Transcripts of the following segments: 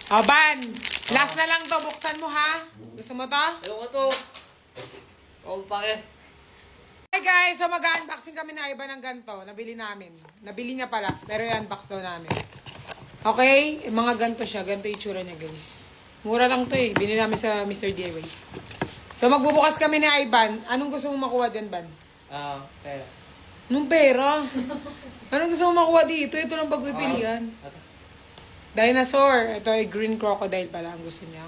O, Ban. Last na lang to. Buksan mo, ha? Gusto mo to? Ayoko to. Oo, pake. Hi guys, so mag-unboxing kami na iba ng ganito. Nabili namin. Nabili niya pala, pero i-unbox daw namin. Okay? Mga ganito siya. Ganito yung itsura niya, guys. Mura lang to eh. Binili namin sa Mr. DIY. So magbubukas kami ni Ivan. Anong gusto mo makuha dyan, Ban? Pera. Anong pera? Anong gusto mo makuha dito? Ito lang pagpipilian. Dinosaur. Ito ay green crocodile pala ang gusto niya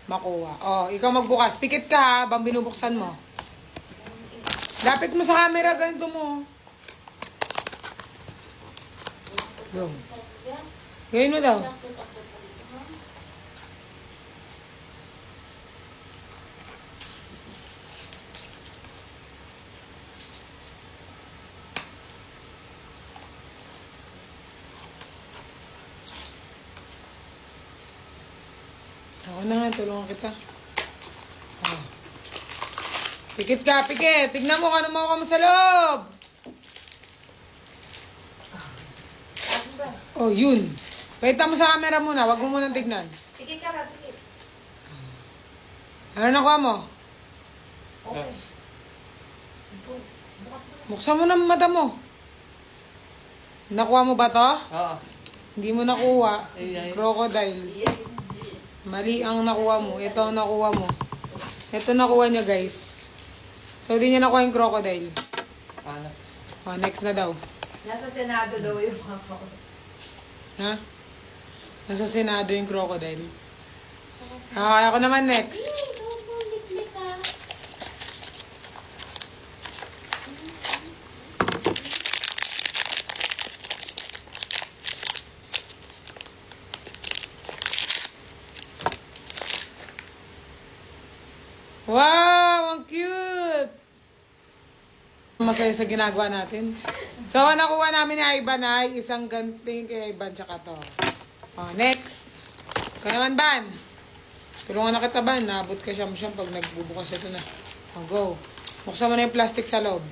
makuha. Oh, ikaw magbukas. Pikit ka ha, bang binubuksan mo. Lapit mo sa camera, ganito mo. Go. Gawin mo daw. Ako na nga, tulungan kita. Oh. Pikit ka, pikit. Tignan mo kung ano makuha mo sa loob. Oh, yun. Pakita mo sa camera muna. Huwag mo munang tignan. Pikit ka ba, pikit. Ano nakuha mo? Okay. Bukas mo. Buksan mo ng mata mo. Nakuha mo ba to? Oo. Hindi mo nakuha. Ay. Crocodile. Mali ang nakuha mo. Ito ang nakuha mo. Ito nakuha niya, guys. So, hindi niya nakuha yung crocodile. Anak. Oh, next na daw. Nasa Senado daw yung mga ko. Ha? Nasa Senado yung crocodile. Ako naman next. Wow! Ang cute! Masaya sa ginagawa natin. So, ang nakuha namin ni Ivan ay isang ganting kay Ivan tsaka to. Oh, next. Ikaw naman, Ban. Tulungan na kita, Ban. Naabot ka siyam-siyam pag nagbubukas ito na. Oh, go. Buksan mo na yung plastic sa loob.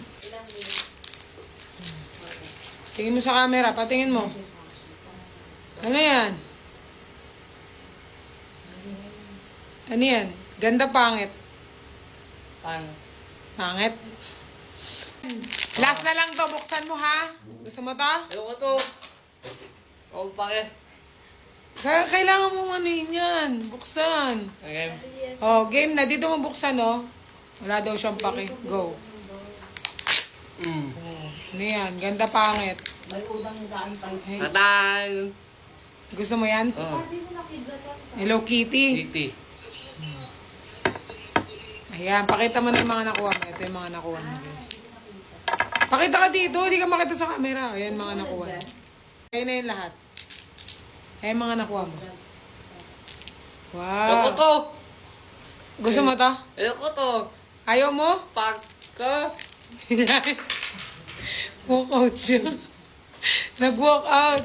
Tingin mo sa camera. Patingin mo. Ano yan? Ano yan? Ganda pangit. Pangit? Last na lang to. Buksan mo, ha? Gusto mo to? Ayoko to. Oo, pake. Kailangan mo ano yan. Buksan. Okay. Oh, game na. Dito mo buksan, oh. Wala daw siyang paki. Go. Ano yan? Ganda pangit. May udang yung daan tayo. Hey. Tatan! Gusto mo yan? Oo. Sabi mo nakidlatan ka. Hello, Kitty. Titi. Ayan, pakita mo na yung mga nakuha mo. Ito yung mga nakuha mo, guys. Pakita ka dito. Hindi ka makita sa camera. Ayan, mga nakuha mo. Ayan na yung lahat. Ayan, mga nakuha mo. Ayoko Wow. to. Gusto mo to? Ayoko to. Ayaw mo? Pagka. Walk out siya. Nag-walk out.